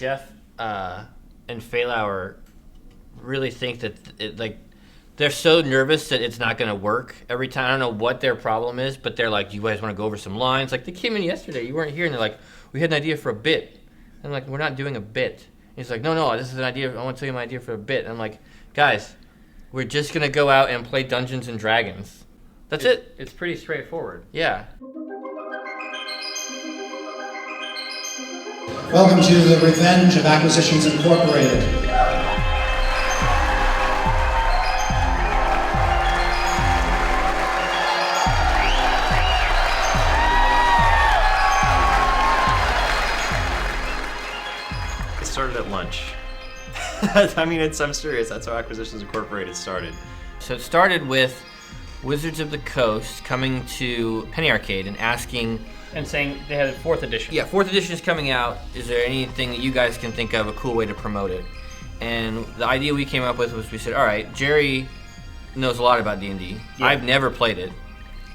Jeff and Faylauer really think that they're so nervous that it's not going to work every time. I don't know what their problem is, but they're like, you guys want to go over some lines? Like, they came in yesterday. You weren't here, and they're like, we had an idea for a bit. And I'm like, we're not doing a bit. And he's like, no, this is an idea. I want to tell you my idea for a bit. And I'm like, guys, we're just going to go out and play Dungeons and Dragons. That's it. It's pretty straightforward. Yeah. Welcome to the Revenge of Acquisitions Incorporated. It started at lunch. I mean, I'm serious. That's how Acquisitions Incorporated started. So it started with Wizards of the Coast coming to Penny Arcade and asking... And saying they had a 4th edition. Yeah, 4th edition is coming out. Is there anything that you guys can think of, a cool way to promote it? And the idea we came up with was we said, all right, Jerry knows a lot about D&D. Yeah. I've never played it.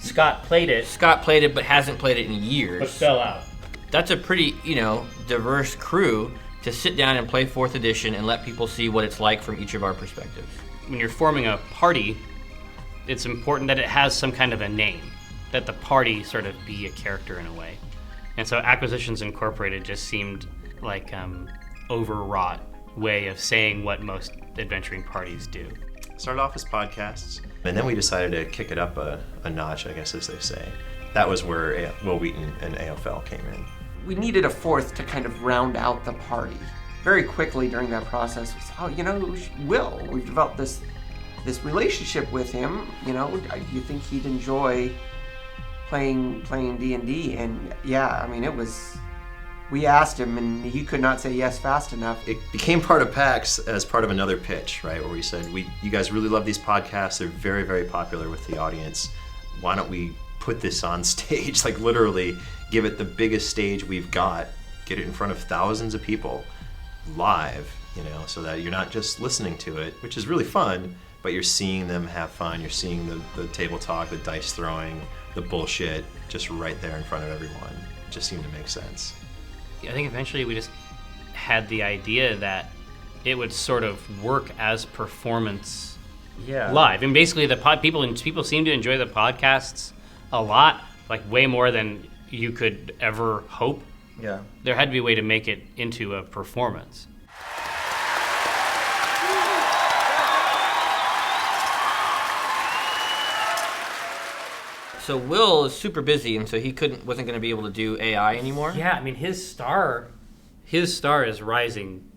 Scott played it, but hasn't played it in years. but fell out. That's a pretty, diverse crew to sit down and play 4th edition and let people see what it's like from each of our perspectives. When you're forming a party, it's important that it has some kind of a name, that the party sort of be a character in a way. And so Acquisitions Incorporated just seemed like overwrought way of saying what most adventuring parties do. Started off as podcasts, and then we decided to kick it up a notch, I guess, as they say. That was where Will Wheaton and AFL came in. We needed a 4th to kind of round out the party. Very quickly during that process, we said, Will, we've developed this relationship with him. Do you think he'd enjoy playing D&D? And yeah, I mean, we asked him and he could not say yes fast enough. It became part of PAX as part of another pitch, right? Where we said, you guys really love these podcasts. They're very, very popular with the audience. Why don't we put this on stage? Like, literally give it the biggest stage we've got, get it in front of thousands of people live, so that you're not just listening to it, which is really fun, but you're seeing them have fun. You're seeing the table talk, the dice throwing, the bullshit, just right there in front of everyone. It just seemed to make sense. I think eventually we just had the idea that it would sort of work as performance live. And basically people seem to enjoy the podcasts a lot, like way more than you could ever hope. Yeah. There had to be a way to make it into a performance. So Will is super busy, and so he wasn't going to be able to do AI anymore. Yeah, I mean his star is rising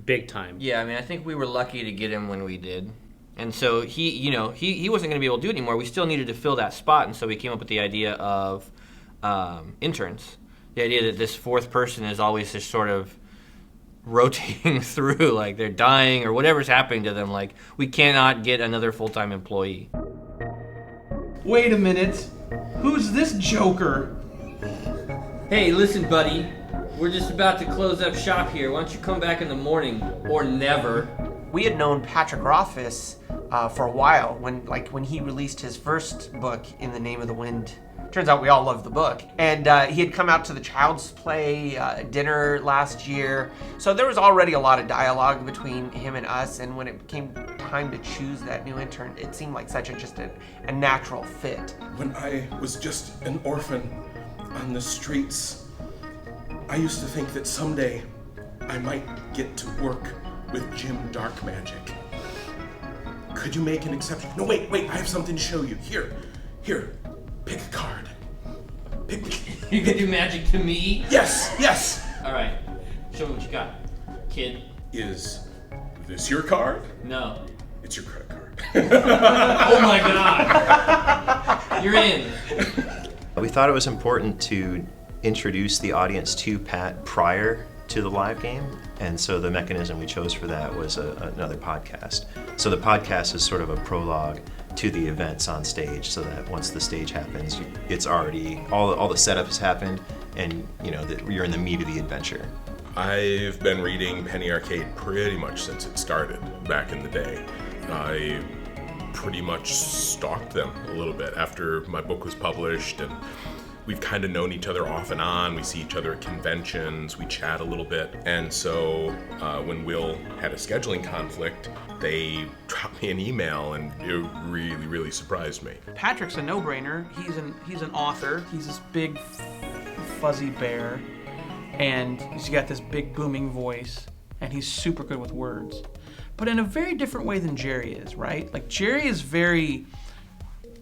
big time. Yeah, I mean I think we were lucky to get him when we did, and so he wasn't going to be able to do it anymore. We still needed to fill that spot, and so we came up with the idea of interns. The idea that this 4th person is always just sort of rotating through, like they're dying or whatever's happening to them. Like, we cannot get another full-time employee. Wait a minute. Who's this joker? Hey, listen, buddy. We're just about to close up shop here. Why don't you come back in the morning or never? We had known Patrick Rothfuss for a while when he released his first book, In the Name of the Wind. Turns out we all love the book. And he had come out to the Child's Play dinner last year. So there was already a lot of dialogue between him and us. And when it came time to choose that new intern, it seemed like such a natural fit. When I was just an orphan on the streets, I used to think that someday I might get to work with Jim Darkmagic. Could you make an exception? No, wait, I have something to show you. Here, pick a card. You can do magic to me? Yes! All right, show me what you got, kid. Is this your card? No. It's your credit card. Oh my God. You're in. We thought it was important to introduce the audience to Pat prior to the live game, and so the mechanism we chose for that was another podcast. So the podcast is sort of a prologue to the events on stage, so that once the stage happens, it's already, all the setup has happened, and you're in the meat of the adventure. I've been reading Penny Arcade pretty much since it started back in the day. I pretty much stalked them a little bit after my book was published, and we've kind of known each other off and on. We see each other at conventions, we chat a little bit. And so when Will had a scheduling conflict, they dropped me an email, and it really, really surprised me. Patrick's a no-brainer. He's an author. He's this big, fuzzy bear, and he's got this big booming voice, and he's super good with words. But in a very different way than Jerry is, right? Like, Jerry is very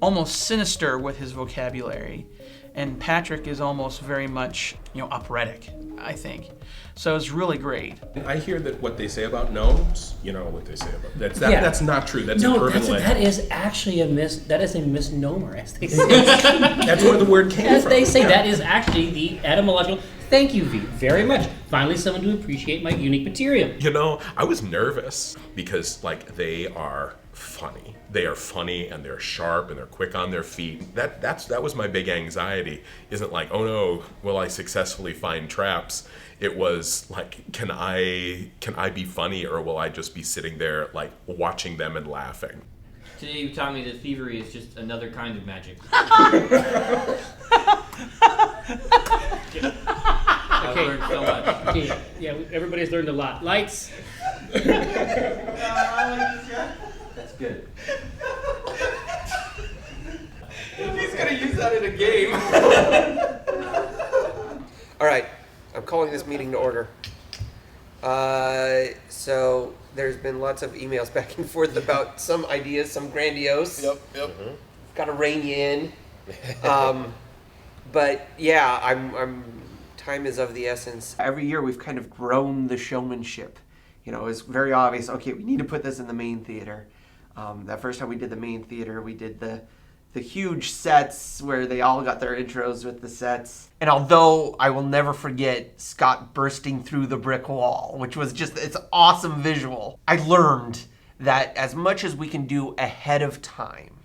almost sinister with his vocabulary, and Patrick is almost very much, operatic, I think. So it's really great. I hear that what they say about gnomes, you know what they say about that's not true. That's an urban legend. That is actually a misnomer, as they say. That's where the word came from. As they say, that is actually the etymological. Thank you, V, very much. Finally, someone to appreciate my unique material. I was nervous because, they are funny. They are funny, and they're sharp, and they're quick on their feet. That was my big anxiety. Isn't like, oh no, will I successfully find traps? It was like, can I be funny, or will I just be sitting there watching them and laughing? Today you taught me that thievery is just another kind of magic. I've learned so much. Okay, yeah, everybody's learned a lot. Lights. That's good. He's gonna use that in a game. All right, I'm calling this meeting to order. So there's been lots of emails back and forth about some ideas, some grandiose. Yep. Got to rein you in. But yeah, I'm. Time is of the essence. Every year we've kind of grown the showmanship. It's very obvious. Okay, we need to put this in the main theater. That first time we did the main theater, we did the huge sets where they all got their intros with the sets. And although I will never forget Scott bursting through the brick wall, which was it's an awesome visual, I learned that as much as we can do ahead of time,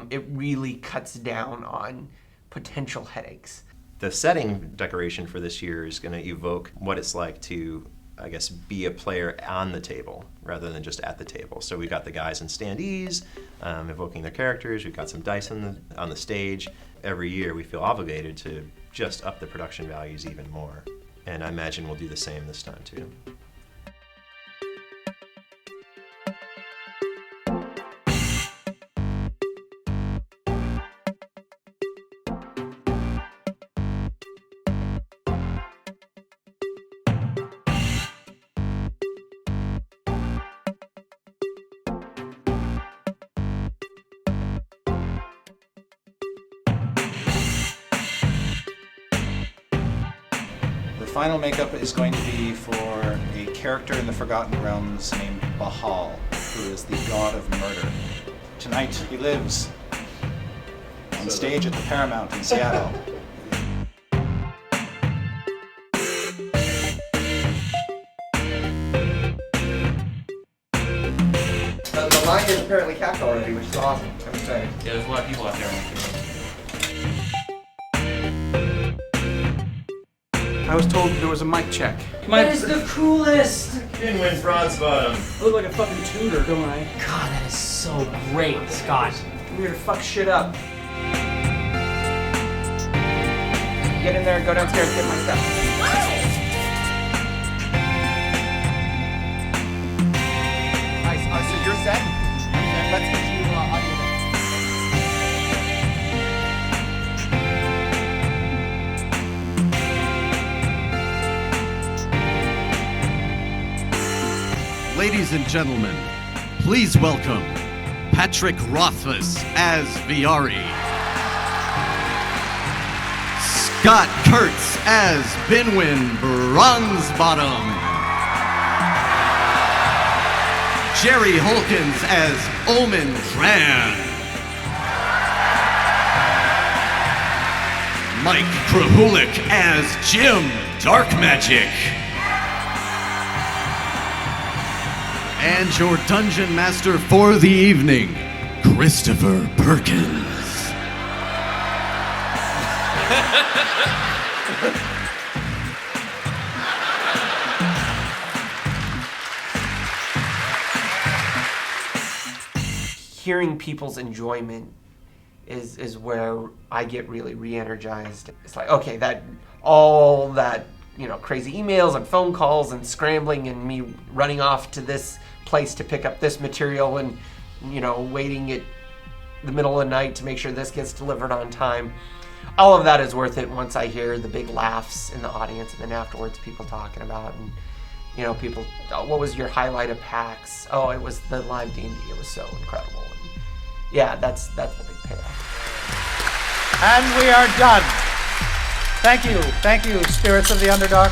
it really cuts down on potential headaches. The setting decoration for this year is going to evoke what it's like to, I guess, be a player on the table rather than just at the table. So we've got the guys in standees evoking their characters. We've got some dice on the stage. Every year we feel obligated to just up the production values even more. And I imagine we'll do the same this time too. The final makeup is going to be for a character in the Forgotten Realms named Bahal, who is the god of murder. Tonight he lives on stage at the Paramount in Seattle. The line is apparently capped already, which is awesome. I'm excited. Yeah, there's a lot of people out there. I was told there was a mic check. That is the coolest. Didn't win Bronze Bottom. I look like a fucking tutor, don't I? God, that is so great, Scott. I'm here to fuck shit up. Get in there and go downstairs and get my stuff. Nice. So you're set? Let's get you audio then. Ladies and gentlemen, please welcome Patrick Rothfuss as Viari, Scott Kurtz as Binwin Bronzebottom, Jerry Holkins as Omen Tran, Mike Krahulik as Jim Dark Magic, and your dungeon master for the evening, Christopher Perkins. Hearing people's enjoyment is where I get really re-energized. It's like, okay, all that crazy emails and phone calls and scrambling and me running off to this place to pick up this material and waiting at the middle of the night to make sure this gets delivered on time. All of that is worth it once I hear the big laughs in the audience, and then afterwards people talking about, and people, oh, what was your highlight of PAX? Oh, it was the live D&D. It was so incredible. And yeah, that's the big payoff. And we are done. Thank you, Spirits of the Underdark.